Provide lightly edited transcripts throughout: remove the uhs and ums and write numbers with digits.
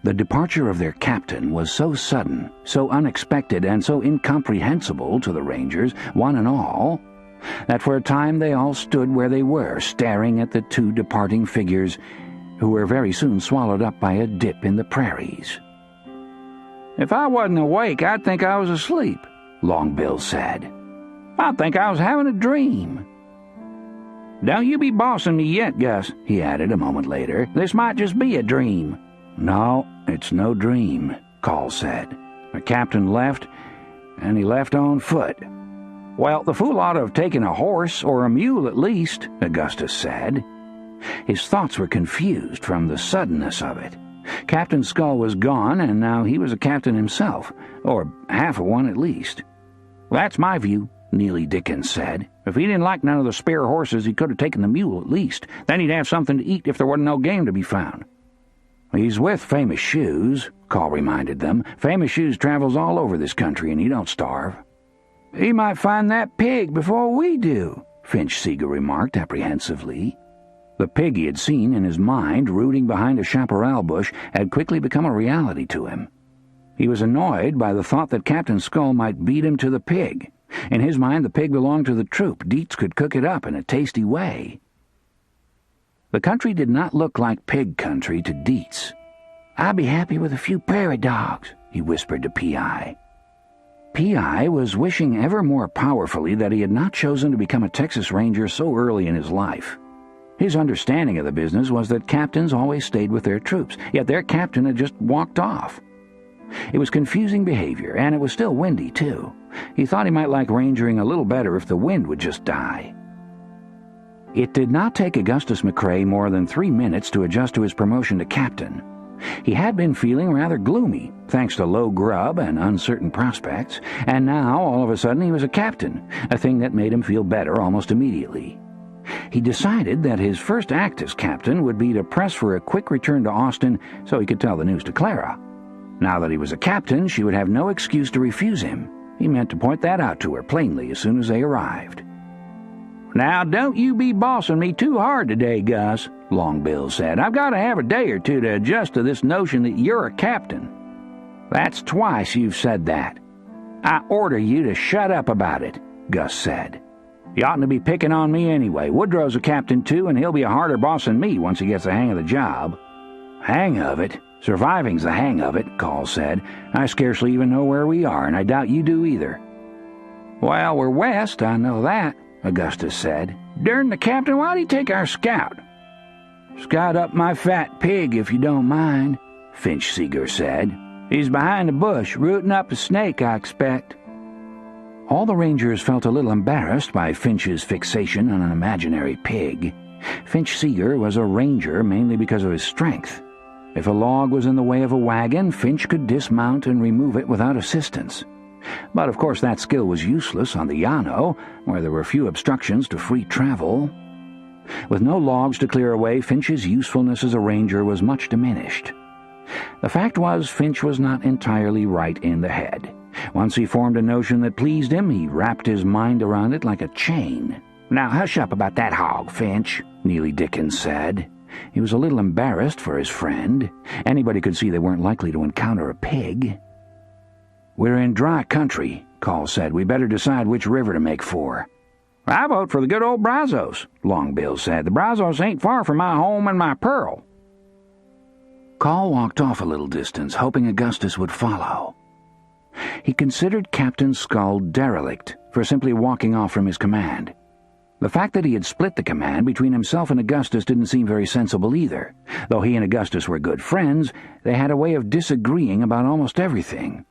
The departure of their captain was so sudden, so unexpected, and so incomprehensible to the Rangers, one and all, that for a time they all stood where they were, staring at the two departing figures, who were very soon swallowed up by a dip in the prairies. "If I wasn't awake, I'd think I was asleep," Long Bill said. "I'd think I was having a dream." "Don't you be bossing me yet, Gus," he added a moment later. "This might just be a dream." "No, it's no dream," Call said. "The captain left, and he left on foot." "Well, the fool ought to have taken a horse, or a mule at least," Augustus said. His thoughts were confused from the suddenness of it. Captain Skull was gone, and now he was a captain himself, or half of one at least. "That's my view," Neely Dickens said. "If he didn't like none of the spare horses, he could have taken the mule at least. Then he'd have something to eat if there wasn't no game to be found." "He's with Famous Shoes," Call reminded them. "Famous Shoes travels all over this country, and he don't starve." "He might find that pig before we do," Finch Seeger remarked apprehensively. The pig he had seen in his mind, rooting behind a chaparral bush, had quickly become a reality to him. He was annoyed by the thought that Captain Skull might beat him to the pig. In his mind, the pig belonged to the troop. Dietz could cook it up in a tasty way. The country did not look like pig country to Dietz. "I'd be happy with a few prairie dogs," he whispered to P.I. P.I. was wishing ever more powerfully that he had not chosen to become a Texas Ranger so early in his life. His understanding of the business was that captains always stayed with their troops, yet their captain had just walked off. It was confusing behavior, and it was still windy, too. He thought he might like rangering a little better if the wind would just die. It did not take Augustus McCrae more than 3 minutes to adjust to his promotion to captain. He had been feeling rather gloomy, thanks to low grub and uncertain prospects, and now, all of a sudden, he was a captain, a thing that made him feel better almost immediately. He decided that his first act as captain would be to press for a quick return to Austin so he could tell the news to Clara. Now that he was a captain, she would have no excuse to refuse him. He meant to point that out to her plainly as soon as they arrived. "Now, don't you be bossing me too hard today, Gus," Long Bill said. "I've got to have a day or two to adjust to this notion that you're a captain." "That's twice you've said that." "I order you to shut up about it," Gus said. "You oughtn't to be picking on me anyway. Woodrow's a captain, too, and he'll be a harder boss than me once he gets the hang of the job." "Hang of it? Surviving's the hang of it," Call said. "I scarcely even know where we are, and I doubt you do either." "Well, we're west, I know that," Augustus said. "Darn the captain, why'd he take our scout?" "Scout up my fat pig, if you don't mind," Finch Seeger said. "He's behind the bush, rooting up a snake, I expect." All the Rangers felt a little embarrassed by Finch's fixation on an imaginary pig. Finch Seeger was a ranger mainly because of his strength. If a log was in the way of a wagon, Finch could dismount and remove it without assistance. But of course that skill was useless on the Llano, where there were few obstructions to free travel. With no logs to clear away, Finch's usefulness as a ranger was much diminished. The fact was, Finch was not entirely right in the head. Once he formed a notion that pleased him, he wrapped his mind around it like a chain. "Now hush up about that hog, Finch," Neely Dickens said. He was a little embarrassed for his friend. Anybody could see they weren't likely to encounter a pig. "We're in dry country," Call said. "We better decide which river to make for." "I vote for the good old Brazos," Long Bill said. "The Brazos ain't far from my home and my pearl." Call walked off a little distance, hoping Augustus would follow. He considered Captain Skull derelict for simply walking off from his command. The fact that he had split the command between himself and Augustus didn't seem very sensible either. Though he and Augustus were good friends, they had a way of disagreeing about almost everything.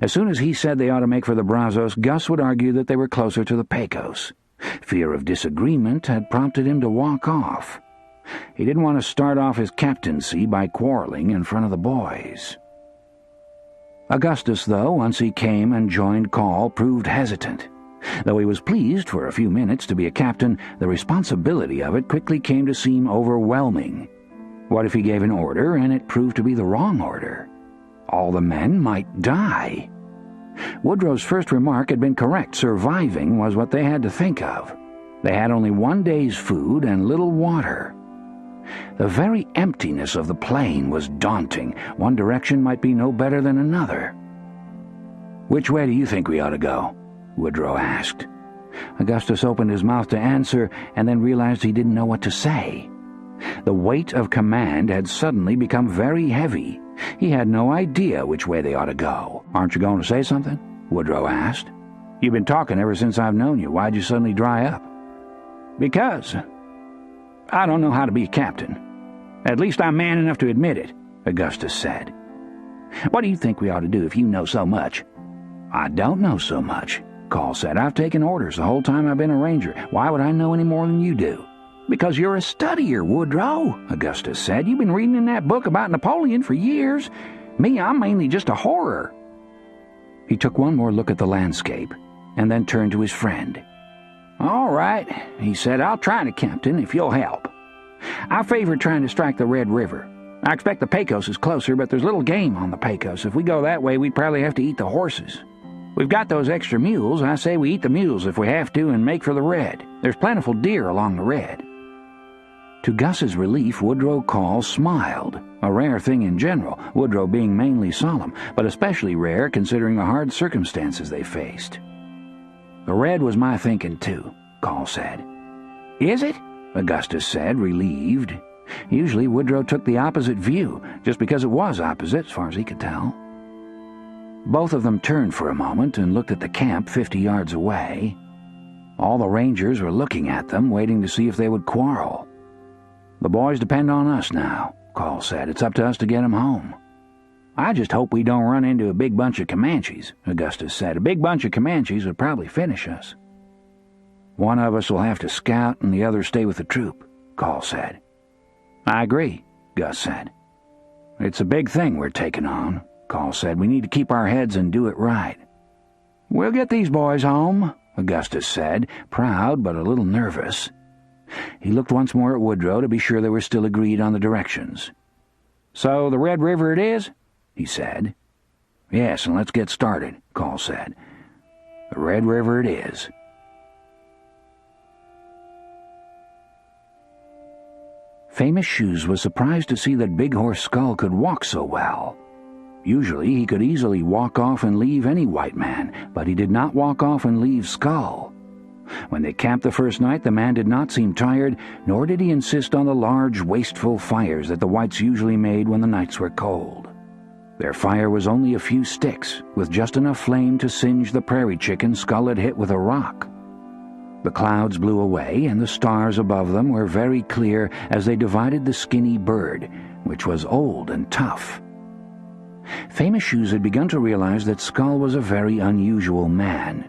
As soon as he said they ought to make for the Brazos, Gus would argue that they were closer to the Pecos. Fear of disagreement had prompted him to walk off. He didn't want to start off his captaincy by quarreling in front of the boys. Augustus, though, once he came and joined Call, proved hesitant. Though he was pleased for a few minutes to be a captain, the responsibility of it quickly came to seem overwhelming. What if he gave an order and it proved to be the wrong order? All the men might die. Woodrow's first remark had been correct. Surviving was what they had to think of. They had only one day's food and little water. The very emptiness of the plain was daunting. One direction might be no better than another. "Which way do you think we ought to go?" Woodrow asked. Augustus opened his mouth to answer and then realized he didn't know what to say. The weight of command had suddenly become very heavy. He had no idea which way they ought to go. "Aren't you going to say something?" Woodrow asked. "You've been talking ever since I've known you. Why'd you suddenly dry up?" "Because I don't know how to be a captain. At least I'm man enough to admit it," Augustus said. "What do you think we ought to do if you know so much?" "I don't know so much," Call said. "I've taken orders the whole time I've been a ranger. Why would I know any more than you do?" "Because you're a studier, Woodrow," Augustus said. "You've been reading in that book about Napoleon for years. Me, I'm mainly just a horror." He took one more look at the landscape and then turned to his friend. "All right," he said. "I'll try to, Captain, if you'll help. I favor trying to strike the Red River. I expect the Pecos is closer, but there's little game on the Pecos. If we go that way, we'd probably have to eat the horses. We've got those extra mules. I say we eat the mules if we have to and make for the Red. There's plentiful deer along the Red." To Gus's relief, Woodrow Call smiled, a rare thing in general, Woodrow being mainly solemn, but especially rare considering the hard circumstances they faced. "The Red was my thinking, too," Call said. "Is it?" Augustus said, relieved. Usually Woodrow took the opposite view, just because it was opposite, as far as he could tell. Both of them turned for a moment and looked at the camp 50 yards away. All the rangers were looking at them, waiting to see if they would quarrel. "The boys depend on us now," Call said. "It's up to us to get 'em home." "I just hope we don't run into a big bunch of Comanches," Augustus said. "A big bunch of Comanches would probably finish us." "One of us will have to scout and the other stay with the troop," Call said. "I agree," Gus said. "It's a big thing we're taking on," Call said. "We need to keep our heads and do it right." "We'll get these boys home," Augustus said, proud but a little nervous. He looked once more at Woodrow to be sure they were still agreed on the directions. "So the Red River it is?" he said. "Yes, and let's get started," Call said. "The Red River it is." Famous Shoes was surprised to see that Big Horse Skull could walk so well. Usually he could easily walk off and leave any white man, but he did not walk off and leave Skull. When they camped the first night, the man did not seem tired, nor did he insist on the large, wasteful fires that the whites usually made when the nights were cold. Their fire was only a few sticks, with just enough flame to singe the prairie chicken Skull had hit with a rock. The clouds blew away, and the stars above them were very clear as they divided the skinny bird, which was old and tough. Famous Shoes had begun to realize that Skull was a very unusual man.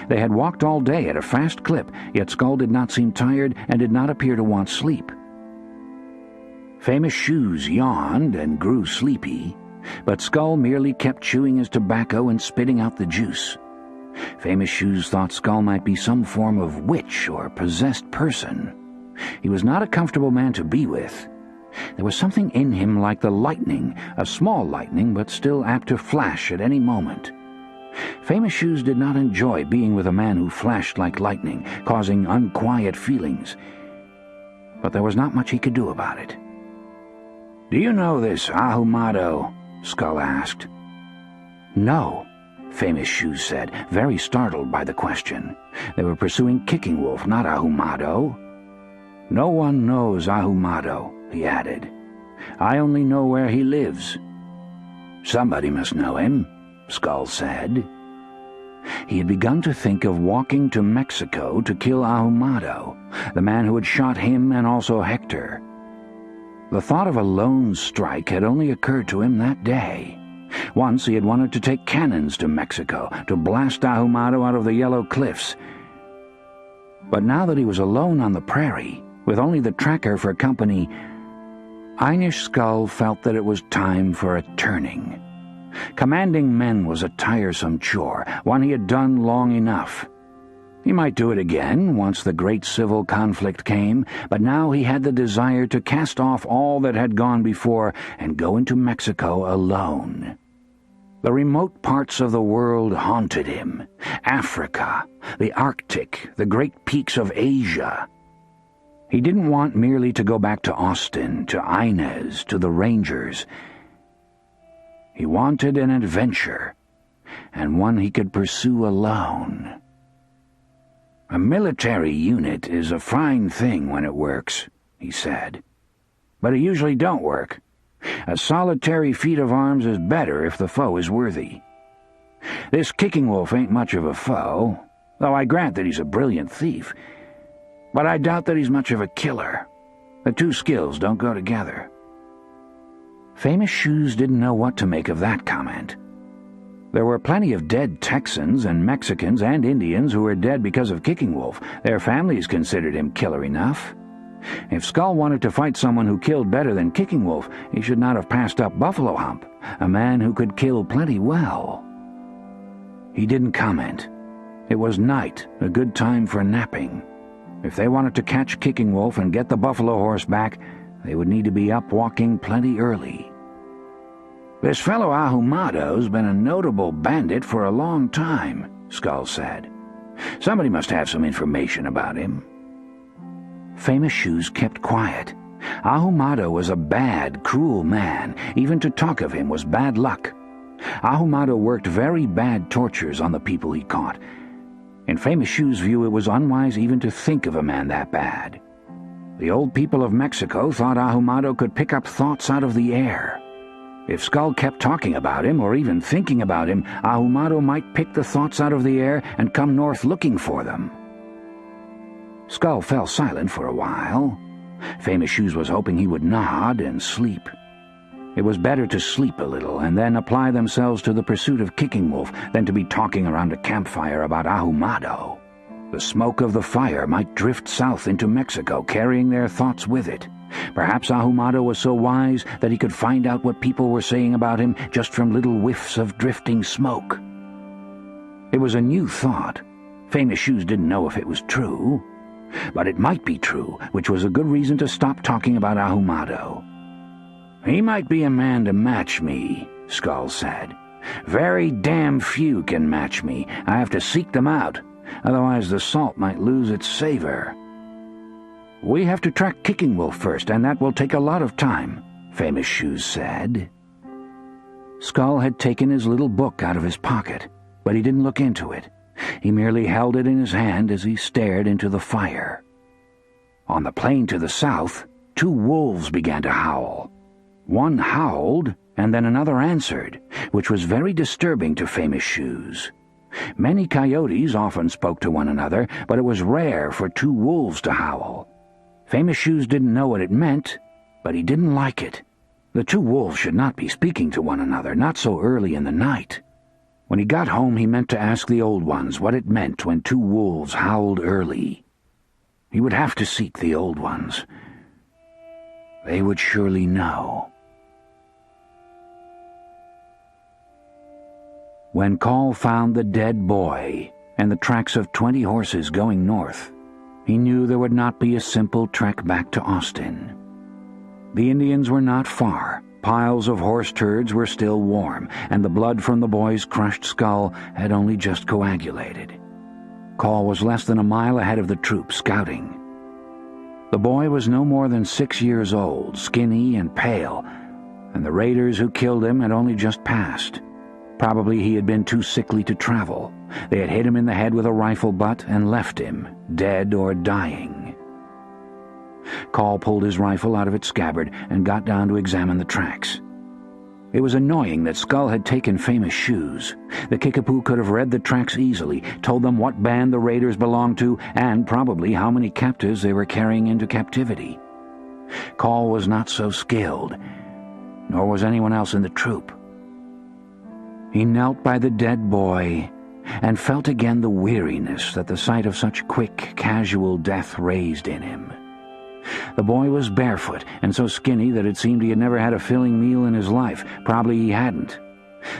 They had walked all day at a fast clip, yet Skull did not seem tired and did not appear to want sleep. Famous Shoes yawned and grew sleepy, but Skull merely kept chewing his tobacco and spitting out the juice. Famous Shoes thought Skull might be some form of witch or possessed person. He was not a comfortable man to be with. There was something in him like the lightning, a small lightning, but still apt to flash at any moment. Famous Shoes did not enjoy being with a man who flashed like lightning, causing unquiet feelings. But there was not much he could do about it. "Do you know this Ahumado?" Skull asked. "No," Famous Shoes said, very startled by the question. They were pursuing Kicking Wolf, not Ahumado. "No one knows Ahumado," he added. "I only know where he lives." "Somebody must know him," Skull said. He had begun to think of walking to Mexico to kill Ahumado, the man who had shot him and also Hector. The thought of a lone strike had only occurred to him that day. Once he had wanted to take cannons to Mexico, to blast Ahumado out of the Yellow Cliffs. But now that he was alone on the prairie, with only the tracker for company, Einish Skull felt that it was time for a turning. Commanding men was a tiresome chore, one he had done long enough. He might do it again once the great civil conflict came, but now he had the desire to cast off all that had gone before and go into Mexico alone. The remote parts of the world haunted him. Africa, the Arctic, the great peaks of Asia. He didn't want merely to go back to Austin, to Inez, to the Rangers. He wanted an adventure, and one he could pursue alone. "A military unit is a fine thing when it works," he said. "But it usually don't work. A solitary feat of arms is better if the foe is worthy. This Kicking Wolf ain't much of a foe, though I grant that he's a brilliant thief. But I doubt that he's much of a killer. The two skills don't go together." Famous Shoes didn't know what to make of that comment. There were plenty of dead Texans and Mexicans and Indians who were dead because of Kicking Wolf. Their families considered him killer enough. If Skull wanted to fight someone who killed better than Kicking Wolf, he should not have passed up Buffalo Hump, a man who could kill plenty well. He didn't comment. It was night, a good time for napping. If they wanted to catch Kicking Wolf and get the buffalo horse back, they would need to be up walking plenty early. "This fellow Ahumado's been a notable bandit for a long time," Skull said. "Somebody must have some information about him." Famous Shoes kept quiet. Ahumado was a bad, cruel man. Even to talk of him was bad luck. Ahumado worked very bad tortures on the people he caught. In Famous Shoes' view, it was unwise even to think of a man that bad. The old people of Mexico thought Ahumado could pick up thoughts out of the air. If Skull kept talking about him, or even thinking about him, Ahumado might pick the thoughts out of the air and come north looking for them. Skull fell silent for a while. Famous Shoes was hoping he would nod and sleep. It was better to sleep a little and then apply themselves to the pursuit of Kicking Wolf than to be talking around a campfire about Ahumado. The smoke of the fire might drift south into Mexico, carrying their thoughts with it. Perhaps Ahumado was so wise that he could find out what people were saying about him just from little whiffs of drifting smoke. It was a new thought. Famous Shoes didn't know if it was true, but it might be true, which was a good reason to stop talking about Ahumado. "He might be a man to match me," Skull said. "Very damn few can match me. I have to seek them out, otherwise the salt might lose its savor." "We have to track Kicking Wolf first, and that will take a lot of time," Famous Shoes said. Skull had taken his little book out of his pocket, but he didn't look into it. He merely held it in his hand as he stared into the fire. On the plain to the south, 2 wolves began to howl. One howled, and then another answered, which was very disturbing to Famous Shoes. Many coyotes often spoke to one another, but it was rare for 2 wolves to howl. Famous Shoes didn't know what it meant, but he didn't like it. The 2 wolves should not be speaking to one another, not so early in the night. When he got home, he meant to ask the old ones what it meant when 2 wolves howled early. He would have to seek the old ones. They would surely know. When Call found the dead boy and the tracks of 20 horses going north, he knew there would not be a simple trek back to Austin. The Indians were not far. Piles of horse turds were still warm, and the blood from the boy's crushed skull had only just coagulated. Call was less than a mile ahead of the troop, scouting. The boy was no more than 6 years old, skinny and pale, and the raiders who killed him had only just passed. Probably he had been too sickly to travel. They had hit him in the head with a rifle butt and left him, dead or dying. Call pulled his rifle out of its scabbard and got down to examine the tracks. It was annoying that Skull had taken Famous Shoes. The Kickapoo could have read the tracks easily, told them what band the raiders belonged to, and probably how many captives they were carrying into captivity. Call was not so skilled, nor was anyone else in the troop. He knelt by the dead boy and felt again the weariness that the sight of such quick, casual death raised in him. The boy was barefoot and so skinny that it seemed he had never had a filling meal in his life. Probably he hadn't.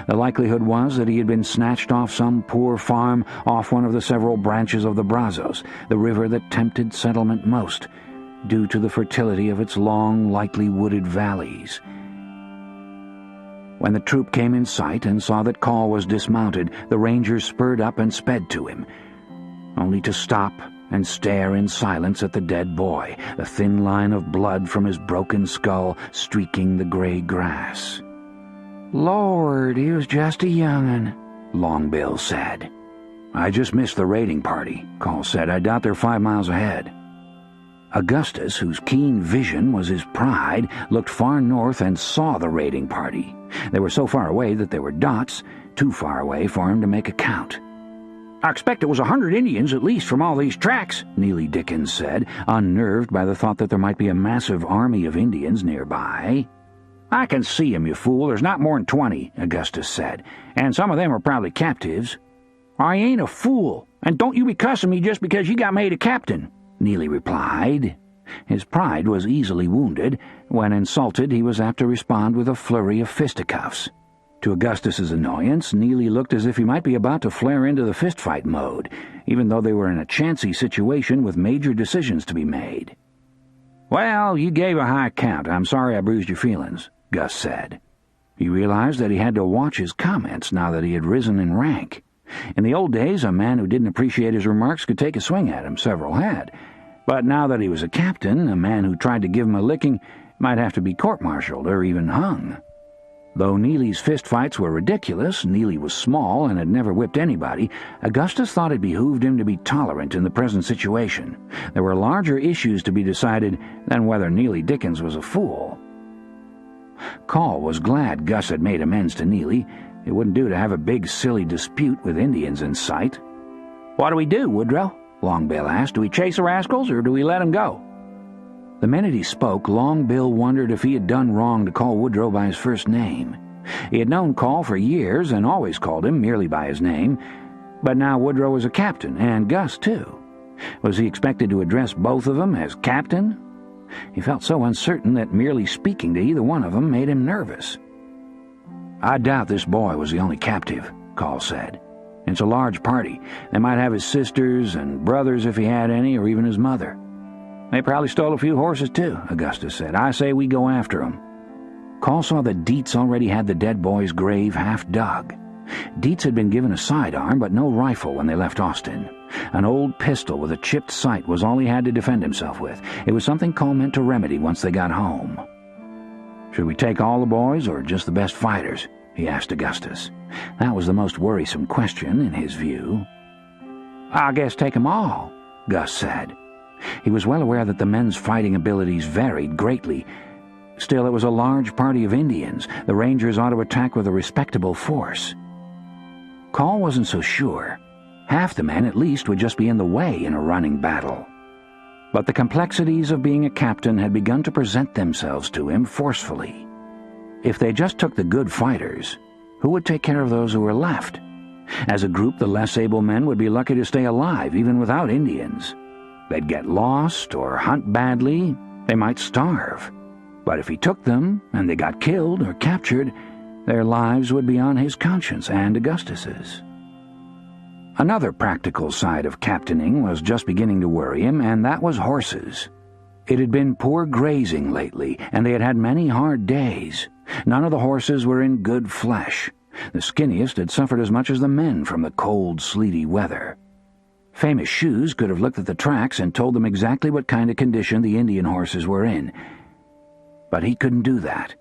The likelihood was that he had been snatched off some poor farm off one of the several branches of the Brazos, the river that tempted settlement most, due to the fertility of its long, lightly wooded valleys. When the troop came in sight and saw that Call was dismounted, the rangers spurred up and sped to him, only to stop and stare in silence at the dead boy, a thin line of blood from his broken skull streaking the gray grass. "Lord, he was just a young'un," Long Bill said. "I just missed the raiding party," Call said. "I doubt they're 5 miles ahead." Augustus, whose keen vision was his pride, looked far north and saw the raiding party. They were so far away that they were dots, too far away for him to make a count. "I expect it was 100 Indians at least from all these tracks," Neely Dickens said, unnerved by the thought that there might be a massive army of Indians nearby. "I can see 'em, you fool. There's not more'n 20, Augustus said, "and some of them are probably captives." "I ain't a fool, and don't you be cussing me just because you got made a captain," Neely replied. His pride was easily wounded. When insulted, he was apt to respond with a flurry of fisticuffs. To Augustus's annoyance, Neely looked as if he might be about to flare into the fistfight mode, even though they were in a chancy situation with major decisions to be made. "Well, you gave a high count. I'm sorry I bruised your feelings," Gus said. He realized that he had to watch his comments now that he had risen in rank. In the old days, a man who didn't appreciate his remarks could take a swing at him. Several had. But now that he was a captain, a man who tried to give him a licking might have to be court-martialed or even hung. Though Neely's fistfights were ridiculous, Neely was small and had never whipped anybody, Augustus thought it behooved him to be tolerant in the present situation. There were larger issues to be decided than whether Neely Dickens was a fool. Call was glad Gus had made amends to Neely. It wouldn't do to have a big, silly dispute with Indians in sight. "What do we do, Woodrow?" Long Bill asked. "Do we chase the rascals, or do we let 'em go?" The minute he spoke, Long Bill wondered if he had done wrong to call Woodrow by his first name. He had known Call for years and always called him merely by his name, but now Woodrow was a captain, and Gus too. Was he expected to address both of them as captain? He felt so uncertain that merely speaking to either one of them made him nervous. "I doubt this boy was the only captive," Call said. "It's a large party. They might have his sisters and brothers if he had any, or even his mother." "They probably stole a few horses too," Augustus said. "I say we go after 'em." Call saw that Dietz already had the dead boy's grave half dug. Dietz had been given a sidearm but no rifle when they left Austin. An old pistol with a chipped sight was all he had to defend himself with. It was something Call meant to remedy once they got home. "Should we take all the boys or just the best fighters?" he asked Augustus. That was the most worrisome question in his view. "I guess take 'em all," Gus said. He was well aware that the men's fighting abilities varied greatly. Still, it was a large party of Indians. The Rangers ought to attack with a respectable force. Call wasn't so sure. Half the men, at least, would just be in the way in a running battle. But the complexities of being a captain had begun to present themselves to him forcefully. If they just took the good fighters, who would take care of those who were left? As a group, the less able men would be lucky to stay alive, even without Indians. They'd get lost or hunt badly. They might starve. But if he took them, and they got killed or captured, their lives would be on his conscience and Augustus's. Another practical side of captaining was just beginning to worry him, and that was horses. It had been poor grazing lately, and they had had many hard days. None of the horses were in good flesh. The skinniest had suffered as much as the men from the cold, sleety weather. Famous Shoes could have looked at the tracks and told them exactly what kind of condition the Indian horses were in. But he couldn't do that.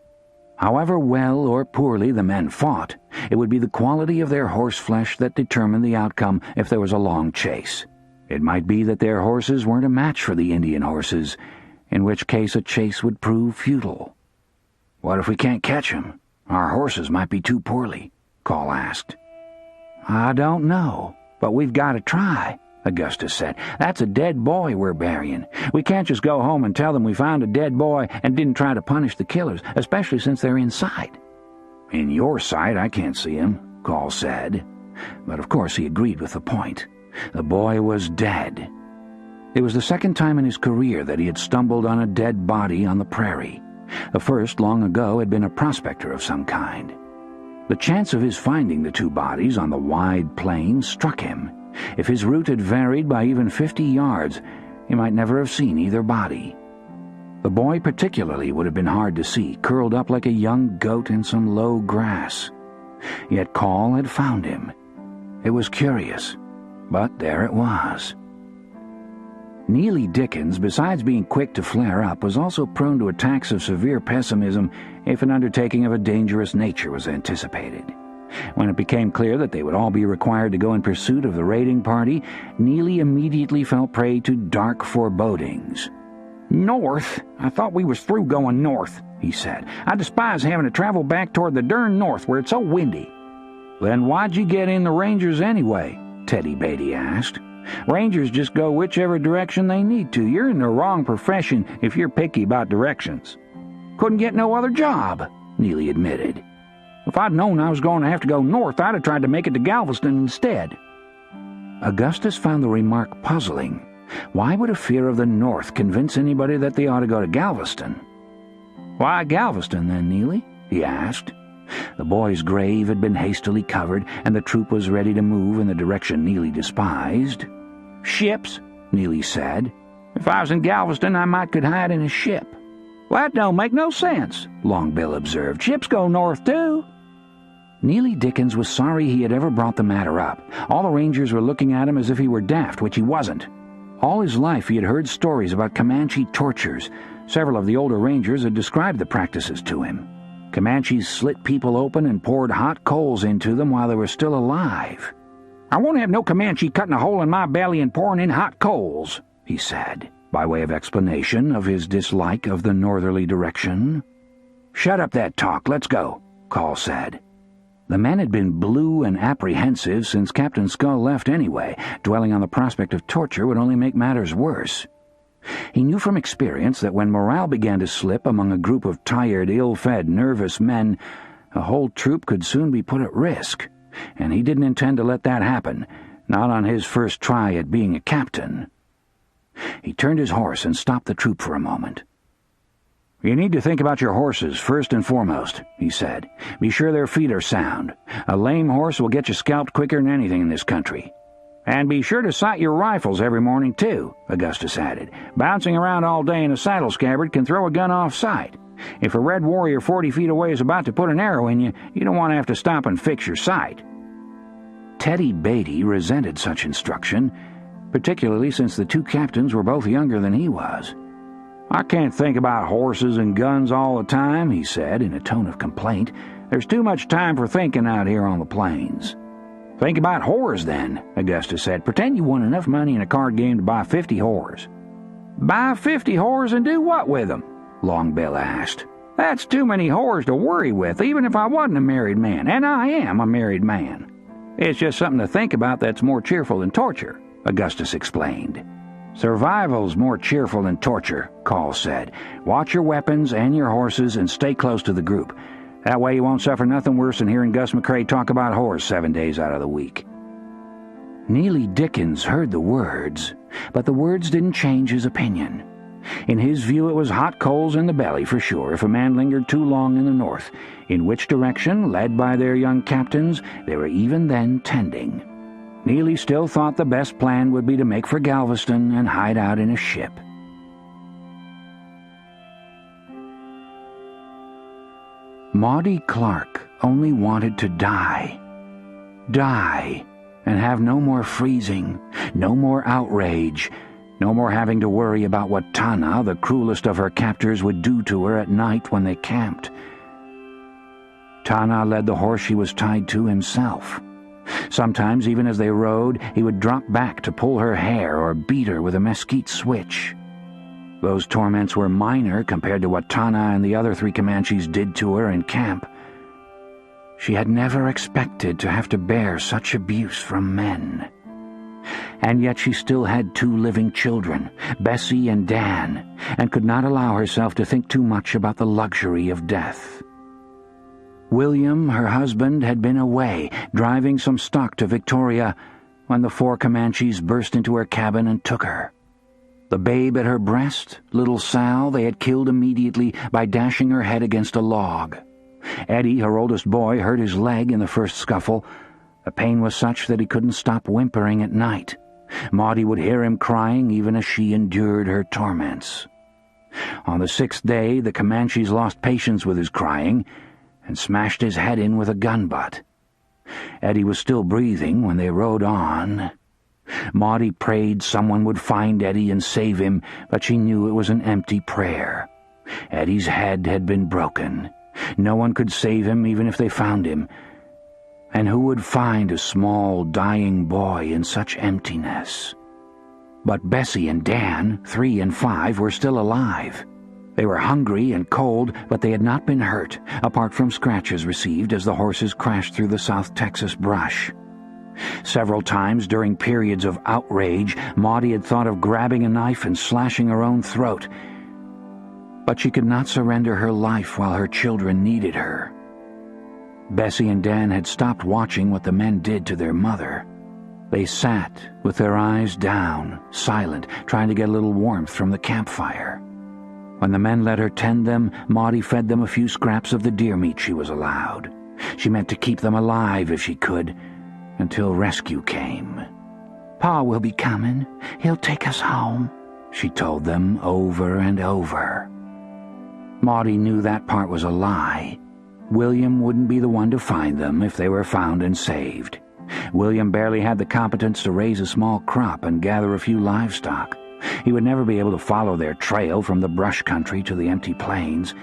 However well or poorly the men fought, it would be the quality of their horse flesh that determined the outcome if there was a long chase. It might be that their horses weren't a match for the Indian horses, in which case a chase would prove futile. "What if we can't catch 'em? Our horses might be too poorly," Call asked. "I don't know, but we've got to try," Augustus said. "That's a dead boy we're burying. We can't just go home and tell them we found a dead boy and didn't try to punish the killers, especially since they're inside." "In your sight, I can't see him," Call said. But of course he agreed with the point. The boy was dead. It was the second time in his career that he had stumbled on a dead body on the prairie. The first, long ago, had been a prospector of some kind. The chance of his finding the two bodies on the wide plain struck him. If his route had varied by even 50 yards, he might never have seen either body. The boy particularly would have been hard to see, curled up like a young goat in some low grass. Yet Call had found him. It was curious, but there it was. Neely Dickens, besides being quick to flare up, was also prone to attacks of severe pessimism if an undertaking of a dangerous nature was anticipated. When it became clear that they would all be required to go in pursuit of the raiding party, Neely immediately fell prey to dark forebodings. "North? I thought we was through going north," he said. "I despise having to travel back toward the darn north where it's so windy." "Then why'd you get in the Rangers anyway?" Teddy Beatty asked. "Rangers just go whichever direction they need to. You're in the wrong profession if you're picky about directions." "Couldn't get no other job," Neely admitted. "If I'd known I was going to have to go north, I'd have tried to make it to Galveston instead." Augustus found the remark puzzling. Why would a fear of the north convince anybody that they ought to go to Galveston? "Why Galveston, then, Neely?" he asked. The boy's grave had been hastily covered, and the troop was ready to move in the direction Neely despised. "Ships," Neely said. "If I was in Galveston, I might could hide in a ship." "Well, that don't make no sense," Long Bill observed. "Ships go north, too." Neely Dickens was sorry he had ever brought the matter up. All the Rangers were looking at him as if he were daft, which he wasn't. All his life he had heard stories about Comanche tortures. Several of the older Rangers had described the practices to him. Comanches slit people open and poured hot coals into them while they were still alive. "I won't have no Comanche cutting a hole in my belly and pouring in hot coals," he said, by way of explanation of his dislike of the northerly direction. "Shut up that talk, let's go," Call said. The men had been blue and apprehensive since Captain Skull left anyway. Dwelling on the prospect of torture would only make matters worse. He knew from experience that when morale began to slip among a group of tired, ill-fed, nervous men, a whole troop could soon be put at risk, and he didn't intend to let that happen, not on his first try at being a captain. He turned his horse and stopped the troop for a moment. "You need to think about your horses first and foremost," he said. "Be sure their feet are sound. A lame horse will get you scalped quicker than anything in this country. And be sure to sight your rifles every morning, too," Augustus added. "Bouncing around all day in a saddle scabbard can throw a gun off sight. If a red warrior 40 feet away is about to put an arrow in you, you don't want to have to stop and fix your sight." Teddy Beatty resented such instruction, particularly since the two captains were both younger than he was. "I can't think about horses and guns all the time," he said in a tone of complaint. "There's too much time for thinking out here on the plains." "Think about whores, then," Augustus said. "Pretend you won enough money in a card game to buy 50 whores." "Buy 50 whores and do what with them?" Long Bill asked. "That's too many whores to worry with, even if I wasn't a married man, and I am a married man." "It's just something to think about that's more cheerful than torture," Augustus explained. "Survival's more cheerful than torture," Call said. "Watch your weapons and your horses and stay close to the group. That way you won't suffer nothing worse than hearing Gus McCrae talk about whores 7 days out of the week." Neely Dickens heard the words, but the words didn't change his opinion. In his view, it was hot coals in the belly for sure if a man lingered too long in the north, in which direction, led by their young captains, they were even then tending. Neely still thought the best plan would be to make for Galveston and hide out in a ship. Maudie Clark only wanted to die. Die, and have no more freezing, no more outrage, no more having to worry about what Tana, the cruelest of her captors, would do to her at night when they camped. Tana led the horse she was tied to himself. Sometimes, even as they rode, he would drop back to pull her hair or beat her with a mesquite switch. Those torments were minor compared to what Tana and the other 3 Comanches did to her in camp. She had never expected to have to bear such abuse from men. And yet she still had 2 living children, Bessie and Dan, and could not allow herself to think too much about the luxury of death. William, her husband, had been away, driving some stock to Victoria, when the 4 Comanches burst into her cabin and took her. The babe at her breast, little Sal, they had killed immediately by dashing her head against a log. Eddie, her oldest boy, hurt his leg in the first scuffle. The pain was such that he couldn't stop whimpering at night. Maudie would hear him crying even as she endured her torments. On the 6th day, the Comanches lost patience with his crying and smashed his head in with a gun butt. Eddie was still breathing when they rode on. Maudie prayed someone would find Eddie and save him, but she knew it was an empty prayer. Eddie's head had been broken. No one could save him even if they found him. And who would find a small, dying boy in such emptiness? But Bessie and Dan, 3 and 5, were still alive. They were hungry and cold, but they had not been hurt, apart from scratches received as the horses crashed through the South Texas brush. Several times during periods of outrage, Maudie had thought of grabbing a knife and slashing her own throat. But she could not surrender her life while her children needed her. Bessie and Dan had stopped watching what the men did to their mother. They sat, with their eyes down, silent, trying to get a little warmth from the campfire. When the men let her tend them, Maudie fed them a few scraps of the deer meat she was allowed. She meant to keep them alive if she could, until rescue came. "Pa will be coming. He'll take us home," she told them over and over. Maudie knew that part was a lie. William wouldn't be the one to find them if they were found and saved. William barely had the competence to raise a small crop and gather a few livestock. He would never be able to follow their trail from the brush country to the empty plains.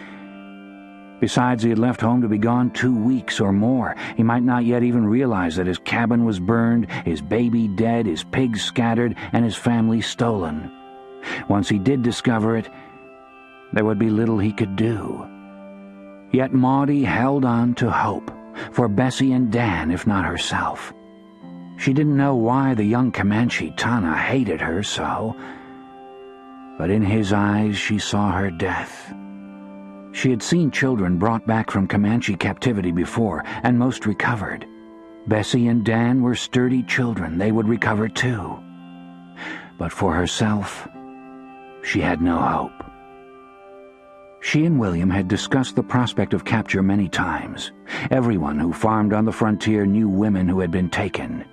Besides, he had left home to be gone 2 weeks or more. He might not yet even realize that his cabin was burned, his baby dead, his pigs scattered, and his family stolen. Once he did discover it, there would be little he could do. Yet Maudie held on to hope, for Bessie and Dan, if not herself. She didn't know why the young Comanche Tana hated her so, but in his eyes she saw her death. She had seen children brought back from Comanche captivity before, and most recovered. Bessie and Dan were sturdy children. They would recover too. But for herself, she had no hope. She and William had discussed the prospect of capture many times. Everyone who farmed on the frontier knew women who had been taken.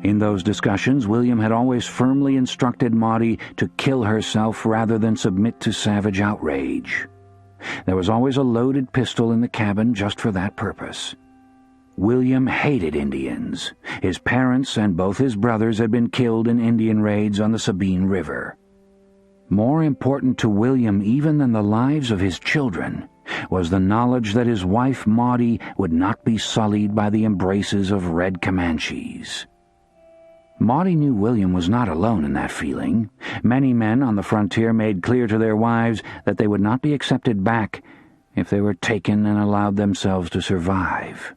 In those discussions, William had always firmly instructed Maudie to kill herself rather than submit to savage outrage. There was always a loaded pistol in the cabin just for that purpose. William hated Indians. His parents and both his brothers had been killed in Indian raids on the Sabine River. More important to William even than the lives of his children was the knowledge that his wife Maudie would not be sullied by the embraces of red Comanches. Maudie knew William was not alone in that feeling. Many men on the frontier made clear to their wives that they would not be accepted back if they were taken and allowed themselves to survive.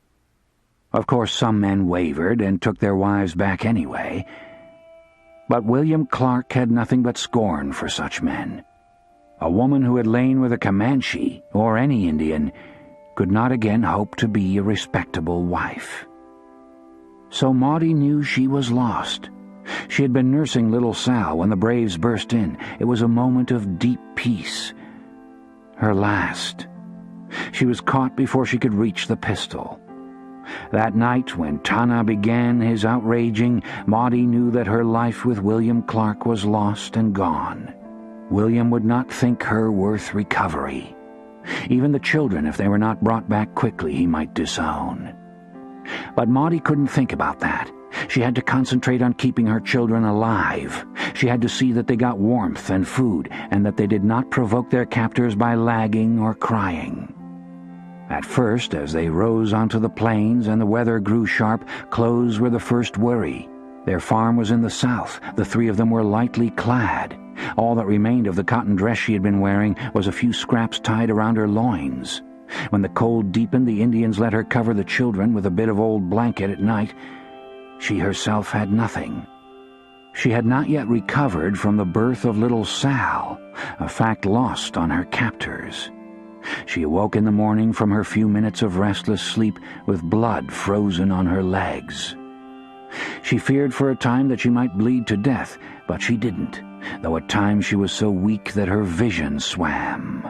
Of course, some men wavered and took their wives back anyway, but William Clark had nothing but scorn for such men. A woman who had lain with a Comanche, or any Indian, could not again hope to be a respectable wife. So Maudie knew she was lost. She had been nursing little Sal when the Braves burst in. It was a moment of deep peace. Her last. She was caught before she could reach the pistol. That night, when Tana began his outraging, Maudie knew that her life with William Clark was lost and gone. William would not think her worth recovery. Even the children, if they were not brought back quickly, he might disown. But Maudie couldn't think about that. She had to concentrate on keeping her children alive. She had to see that they got warmth and food, and that they did not provoke their captors by lagging or crying. At first, as they rose onto the plains and the weather grew sharp, clothes were the first worry. Their farm was in the south. The 3 of them were lightly clad. All that remained of the cotton dress she had been wearing was a few scraps tied around her loins. When the cold deepened, the Indians let her cover the children with a bit of old blanket at night. She herself had nothing. She had not yet recovered from the birth of little Sal, a fact lost on her captors. She awoke in the morning from her few minutes of restless sleep with blood frozen on her legs. She feared for a time that she might bleed to death, but she didn't, though at times she was so weak that her vision swam.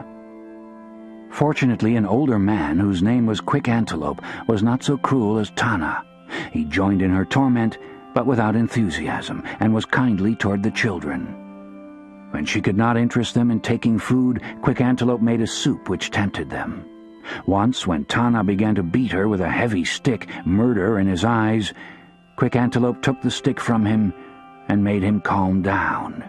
Fortunately, an older man, whose name was Quick Antelope, was not so cruel as Tana. He joined in her torment, but without enthusiasm, and was kindly toward the children. When she could not interest them in taking food, Quick Antelope made a soup which tempted them. Once, when Tana began to beat her with a heavy stick, murder in his eyes, Quick Antelope took the stick from him and made him calm down.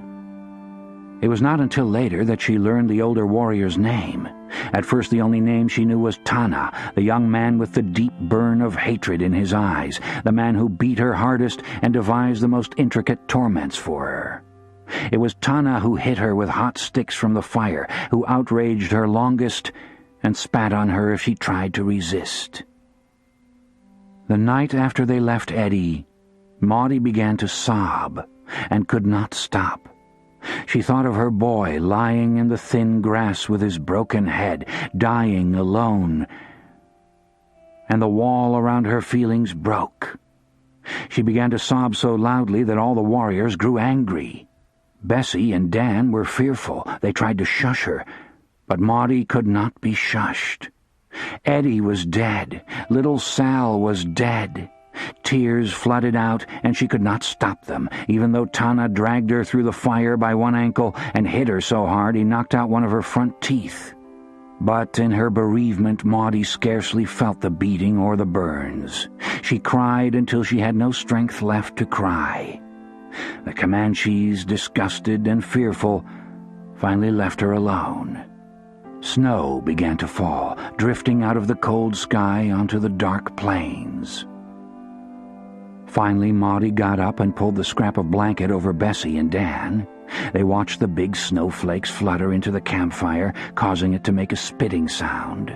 It was not until later that she learned the older warrior's name. At first the only name she knew was Tana, the young man with the deep burn of hatred in his eyes, the man who beat her hardest and devised the most intricate torments for her. It was Tana who hit her with hot sticks from the fire, who outraged her longest and spat on her if she tried to resist. The night after they left Eddie, Maudie began to sob and could not stop. She thought of her boy lying in the thin grass with his broken head, dying alone, and the wall around her feelings broke. She began to sob so loudly that all the warriors grew angry. Bessie and Dan were fearful. They tried to shush her, but Maudie could not be shushed. Eddie was dead. Little Sal was dead. Tears flooded out, and she could not stop them, even though Tana dragged her through the fire by one ankle and hit her so hard he knocked out one of her front teeth. But in her bereavement, Maudie scarcely felt the beating or the burns. She cried until she had no strength left to cry. The Comanches, disgusted and fearful, finally left her alone. Snow began to fall, drifting out of the cold sky onto the dark plains. Finally, Maudie got up and pulled the scrap of blanket over Bessie and Dan. They watched the big snowflakes flutter into the campfire, causing it to make a spitting sound.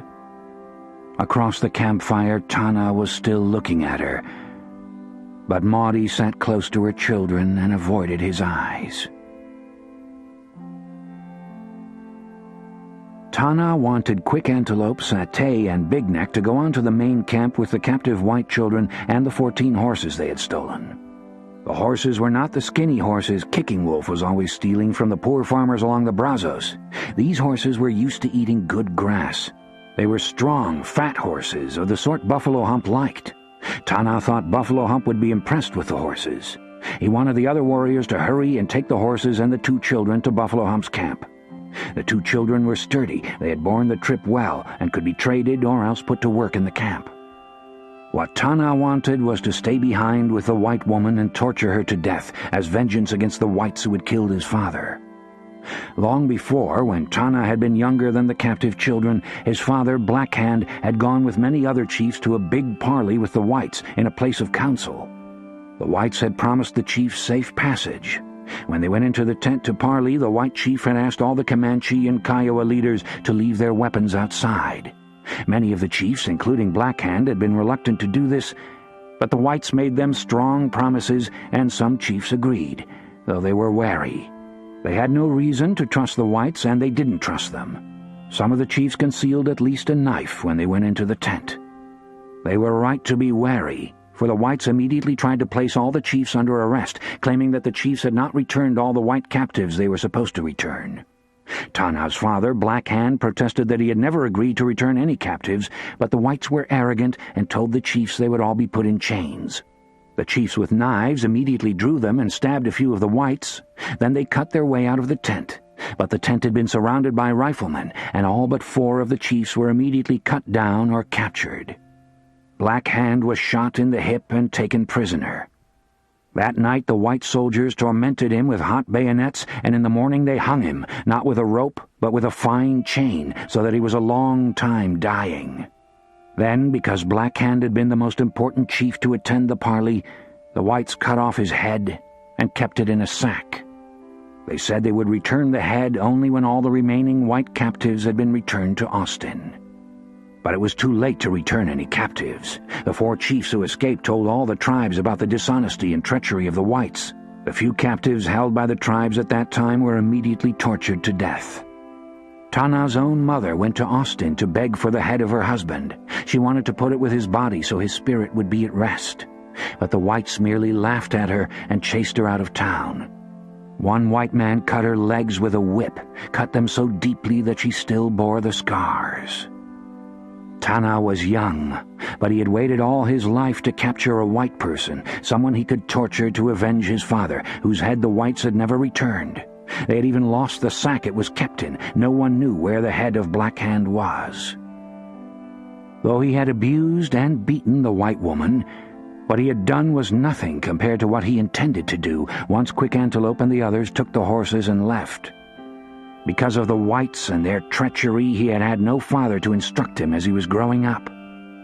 Across the campfire, Tana was still looking at her, but Maudie sat close to her children and avoided his eyes. Tana wanted Quick Antelope, Satay, and Big Neck to go on to the main camp with the captive white children and the 14 horses they had stolen. The horses were not the skinny horses Kicking Wolf was always stealing from the poor farmers along the Brazos. These horses were used to eating good grass. They were strong, fat horses of the sort Buffalo Hump liked. Tana thought Buffalo Hump would be impressed with the horses. He wanted the other warriors to hurry and take the horses and the 2 children to Buffalo Hump's camp. The 2 children were sturdy. They had borne the trip well and could be traded or else put to work in the camp. What Tana wanted was to stay behind with the white woman and torture her to death as vengeance against the whites who had killed his father. Long before, when Tana had been younger than the captive children, his father, Black Hand, had gone with many other chiefs to a big parley with the whites in a place of council. The whites had promised the chiefs safe passage. When they went into the tent to parley, the white chief had asked all the Comanche and Kiowa leaders to leave their weapons outside. Many of the chiefs, including Black Hand, had been reluctant to do this, but the whites made them strong promises, and some chiefs agreed, though they were wary. They had no reason to trust the whites, and they didn't trust them. Some of the chiefs concealed at least a knife when they went into the tent. They were right to be wary, for the whites immediately tried to place all the chiefs under arrest, claiming that the chiefs had not returned all the white captives they were supposed to return. Tana's father, Black Hand, protested that he had never agreed to return any captives, but the whites were arrogant and told the chiefs they would all be put in chains. The chiefs with knives immediately drew them and stabbed a few of the whites. Then they cut their way out of the tent. But the tent had been surrounded by riflemen, and all but 4 of the chiefs were immediately cut down or captured. Black Hand was shot in the hip and taken prisoner. That night the white soldiers tormented him with hot bayonets, and in the morning they hung him, not with a rope, but with a fine chain, so that he was a long time dying. Then, because Black Hand had been the most important chief to attend the parley, the whites cut off his head and kept it in a sack. They said they would return the head only when all the remaining white captives had been returned to Austin. But it was too late to return any captives. The 4 chiefs who escaped told all the tribes about the dishonesty and treachery of the whites. The few captives held by the tribes at that time were immediately tortured to death. Tana's own mother went to Austin to beg for the head of her husband. She wanted to put it with his body so his spirit would be at rest. But the whites merely laughed at her and chased her out of town. One white man cut her legs with a whip, cut them so deeply that she still bore the scars. Tana was young, but he had waited all his life to capture a white person, someone he could torture to avenge his father, whose head the whites had never returned. They had even lost the sack it was kept in. No one knew where the head of Black Hand was. Though he had abused and beaten the white woman, What he had done was nothing compared to what he intended to do once Quick Antelope and the others took the horses and left. Because of the whites and their treachery, he had had no father to instruct him as he was growing up.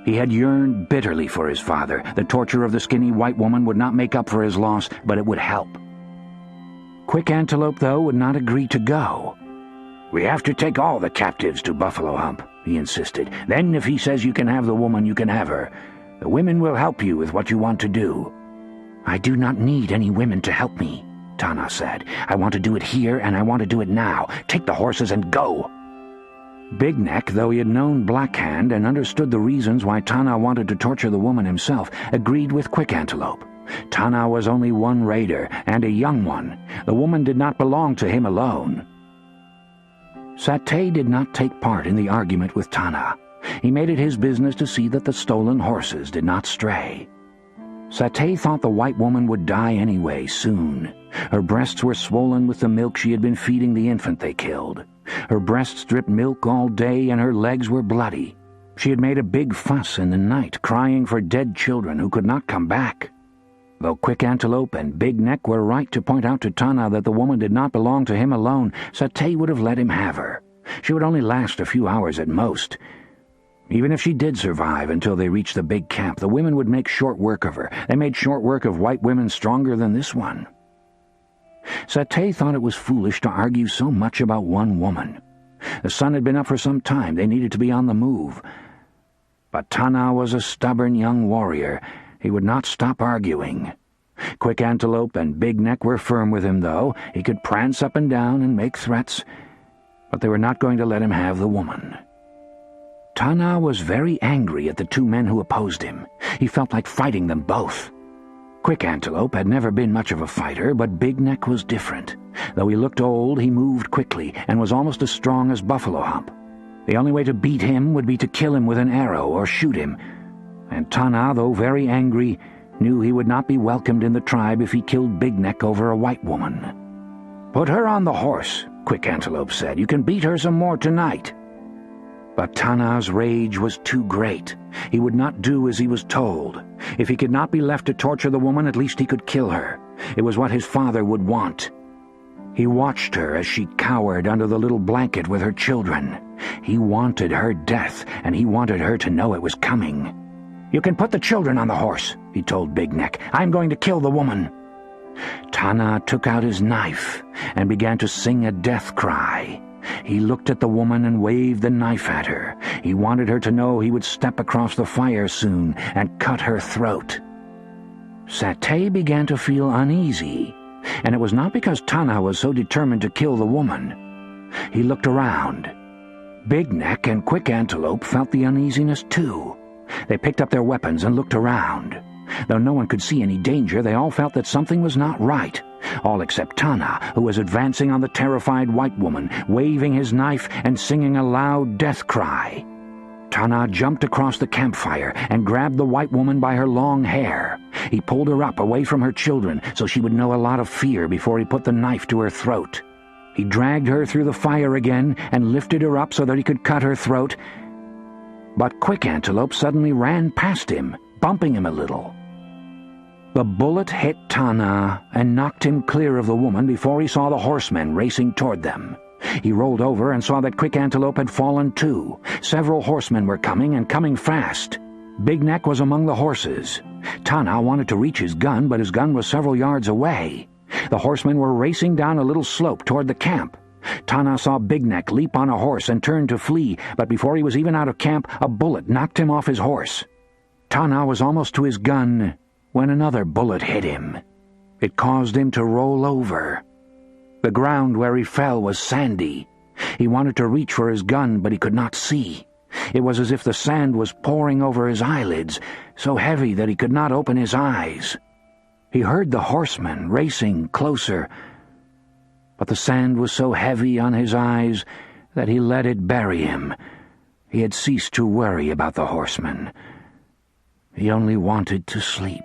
He had yearned bitterly for his father. The torture of the skinny white woman would not make up for his loss, but it would help. Quick Antelope, though, would not agree to go. "We have to take all the captives to Buffalo Hump," he insisted. "Then if he says you can have the woman, you can have her. The women will help you with what you want to do." "I do not need any women to help me," Tana said. "I want to do it here, and I want to do it now. Take the horses and go." Big Neck, though he had known Black Hand and understood the reasons why Tana wanted to torture the woman himself, agreed with Quick Antelope. Tana was only one raider, and a young one. The woman did not belong to him alone. Satay did not take part in the argument with Tana. He made it his business to see that the stolen horses did not stray. Satay thought the white woman would die anyway soon. Her breasts were swollen with the milk she had been feeding the infant they killed. Her breasts dripped milk all day, and her legs were bloody. She had made a big fuss in the night, crying for dead children who could not come back. Though Quick Antelope and Big Neck were right to point out to Tana that the woman did not belong to him alone, Satay would have let him have her. She would only last a few hours at most. Even if she did survive until they reached the big camp, the women would make short work of her. They made short work of white women stronger than this one. Satay thought it was foolish to argue so much about one woman. The sun had been up for some time. They needed to be on the move. But Tana was a stubborn young warrior. He would not stop arguing. Quick Antelope and Big Neck were firm with him, though. He could prance up and down and make threats, but they were not going to let him have the woman. Tana was very angry at the two men who opposed him. He felt like fighting them both. Quick Antelope had never been much of a fighter, but Big Neck was different. Though he looked old, he moved quickly and was almost as strong as Buffalo Hump. The only way to beat him would be to kill him with an arrow or shoot him. And Tana, though very angry, knew he would not be welcomed in the tribe if he killed Big Neck over a white woman. "Put her on the horse," Quick Antelope said. "You can beat her some more tonight." But Tana's rage was too great. He would not do as he was told. If he could not be left to torture the woman, at least he could kill her. It was what his father would want. He watched her as she cowered under the little blanket with her children. He wanted her death, and he wanted her to know it was coming. "You can put the children on the horse," he told Big Neck. "I'm going to kill the woman." Tana took out his knife and began to sing a death cry. He looked at the woman and waved the knife at her. He wanted her to know he would step across the fire soon and cut her throat. Satay began to feel uneasy, and it was not because Tana was so determined to kill the woman. He looked around. Big Neck and Quick Antelope felt the uneasiness too. They picked up their weapons and looked around. Though no one could see any danger, they all felt that something was not right. All except Tana, who was advancing on the terrified white woman, waving his knife and singing a loud death cry. Tana jumped across the campfire and grabbed the white woman by her long hair. He pulled her up away from her children so she would know a lot of fear before he put the knife to her throat. He dragged her through the fire again and lifted her up so that he could cut her throat. But Quick Antelope suddenly ran past him, bumping him a little. The bullet hit Tana and knocked him clear of the woman before he saw the horsemen racing toward them. He rolled over and saw that Quick Antelope had fallen too. Several horsemen were coming, and coming fast. Big Neck was among the horses. Tana wanted to reach his gun, but his gun was several yards away. The horsemen were racing down a little slope toward the camp. Tana saw Big Neck leap on a horse and turn to flee, but before he was even out of camp, a bullet knocked him off his horse. Tana was almost to his gun when another bullet hit him. It caused him to roll over. The ground where he fell was sandy. He wanted to reach for his gun, but he could not see. It was as if the sand was pouring over his eyelids, so heavy that he could not open his eyes. He heard the horsemen racing closer, but the sand was so heavy on his eyes that he let it bury him. He had ceased to worry about the horsemen. He only wanted to sleep.